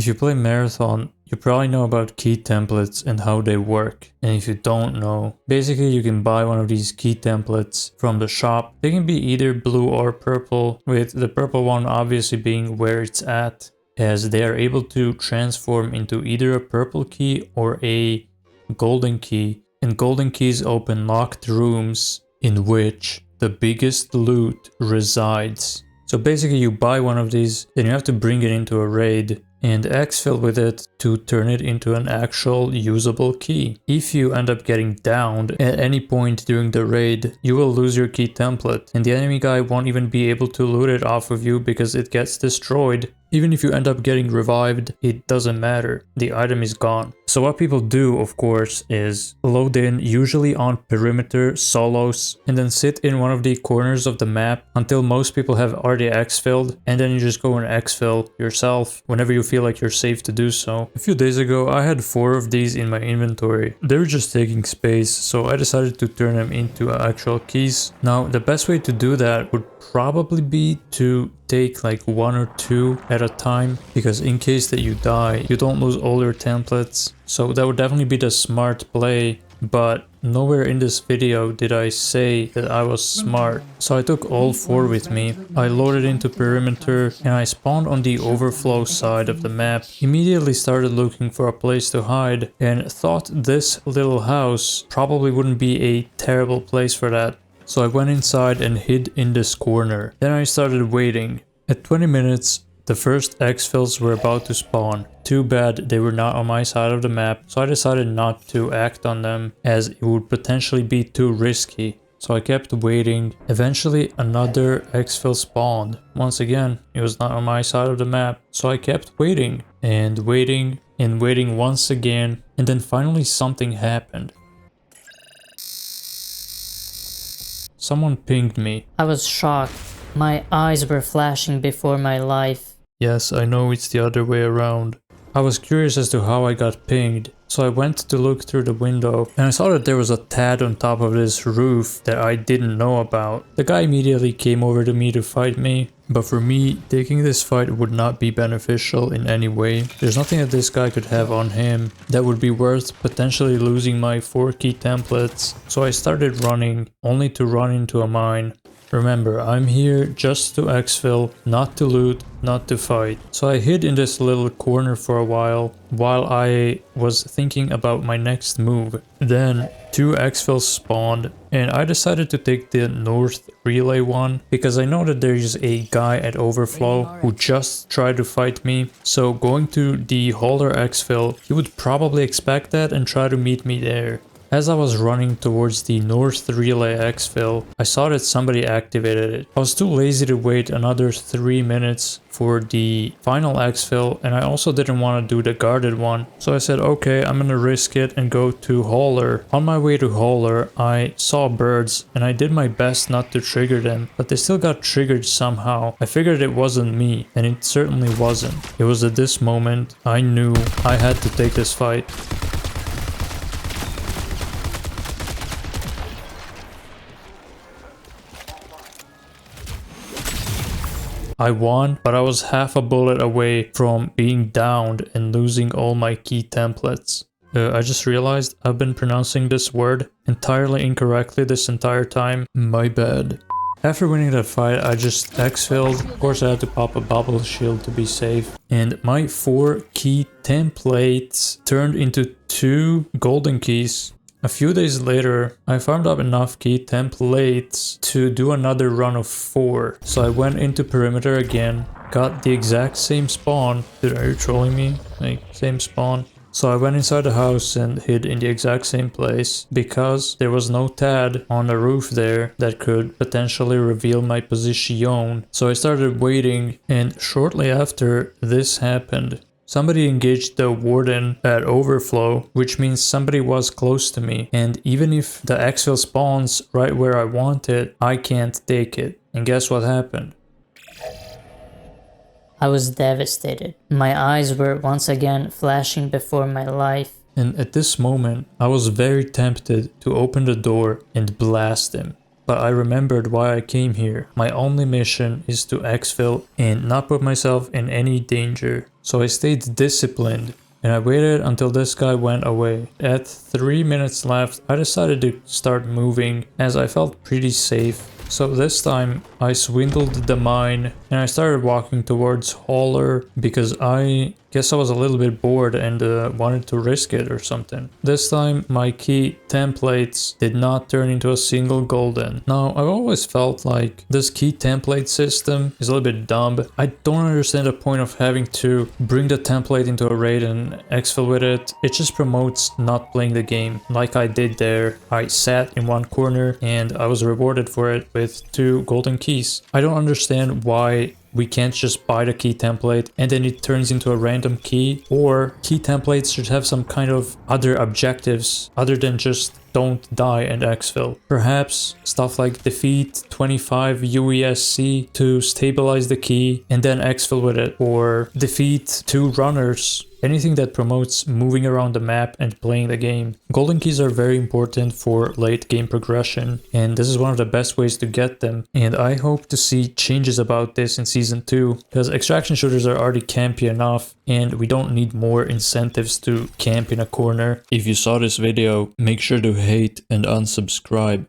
If you play Marathon, you probably know about key templates and how they work. And if you don't know, basically you can buy one of these key templates from the shop. They can be either blue or purple, with the purple one obviously being where it's at, as they are able to transform into either a purple key or a golden key. And golden keys open locked rooms in which the biggest loot resides. So basically you buy one of these, then you have to bring it into a raid and exfil with it to turn it into an actual usable key. If you end up getting downed at any point during the raid, you will lose your key template and the enemy guy won't even be able to loot it off of you because it gets destroyed. Even if you end up getting revived, it doesn't matter. The item is gone. So what people do, of course, is load in usually on perimeter solos and then sit in one of the corners of the map until most people have already exfilled, and then you just go and exfil yourself whenever you feel like you're safe to do so. A few days ago, I had 4 of these in my inventory. They were just taking space, so I decided to turn them into actual keys. Now, the best way to do that would probably be to take like 1 or 2 at a time, because in case that you die, you don't lose all your templates. So that would definitely be the smart play, but nowhere in this video did I say that I was smart. So I took all 4 with me, I loaded into perimeter, and I spawned on the overflow side of the map. Immediately started looking for a place to hide and thought this little house probably wouldn't be a terrible place for that. So I went inside and hid in this corner. Then I started waiting. At 20 minutes, the first exfils were about to spawn. Too bad they were not on my side of the map, so I decided not to act on them as it would potentially be too risky. So I kept waiting. Eventually another exfil spawned. Once again, it was not on my side of the map, so I kept waiting and waiting and waiting once again, and then finally something happened. Someone pinged me. I was shocked. My eyes were flashing before my life. Yes, I know it's the other way around. I was curious as to how I got pinged, so I went to look through the window and I saw that there was a TAD on top of this roof that I didn't know about. The guy immediately came over to me to fight me, but for me, taking this fight would not be beneficial in any way. There's nothing that this guy could have on him that would be worth potentially losing my 4 key templates, so I started running, only to run into a mine. Remember, I'm here just to exfil, not to loot, not to fight. So I hid in this little corner for a while I was thinking about my next move. Then 2 exfils spawned and I decided to take the north relay one because I know that there is a guy at overflow who just tried to fight me. So going to the hauler exfil, he would probably expect that and try to meet me there. As I was running towards the north relay exfil, I saw that somebody activated it. I was too lazy to wait another 3 minutes for the final exfil, and I also didn't want to do the guarded one. So I said, okay, I'm gonna risk it and go to hauler. On my way to hauler, I saw birds and I did my best not to trigger them, but they still got triggered somehow. I figured it wasn't me, and it certainly wasn't. It was at this moment I knew I had to take this fight. I won, but I was half a bullet away from being downed and losing all my key templates. I just realized I've been pronouncing this word entirely incorrectly this entire time. My bad. After winning that fight, I just exfilled. Of course, I had to pop a bubble shield to be safe. And my 4 key templates turned into 2 golden keys. A few days later, I farmed up enough key templates to do another run of 4. So I went into perimeter again, got the exact same spawn. Dude, are you trolling me? Like, same spawn. So I went inside the house and hid in the exact same place because there was no TAD on the roof there that could potentially reveal my position. So I started waiting, and shortly after this happened, somebody engaged the warden at overflow, which means somebody was close to me. And even if the exfil spawns right where I want it, I can't take it. And guess what happened? I was devastated. My eyes were once again flashing before my life. And at this moment, I was very tempted to open the door and blast him. But I remembered why I came here. My only mission is to exfil and not put myself in any danger. So I stayed disciplined and I waited until this guy went away. At 3 minutes left, I decided to start moving as I felt pretty safe. So this time I swindled the mine and I started walking towards Hauler because I guess I was a little bit bored and wanted to risk it or something. This time my key templates did not turn into a single golden. Now I've always felt like this key template system is a little bit dumb. I don't understand the point of having to bring the template into a raid and exfil with it. It just promotes not playing the game like I did there. I sat in one corner and I was rewarded for it with 2 golden keys. I don't understand why we can't just buy the key template and then it turns into a random key, or key templates should have some kind of other objectives other than just don't die and exfil. Perhaps stuff like defeat 25 UESC to stabilize the key and then exfil with it, or defeat 2 runners. Anything that promotes moving around the map and playing the game. Golden keys are very important for late game progression, and this is one of the best ways to get them. And I hope to see changes about this in Season 2, because extraction shooters are already campy enough, and we don't need more incentives to camp in a corner. If you saw this video, make sure to hate and unsubscribe.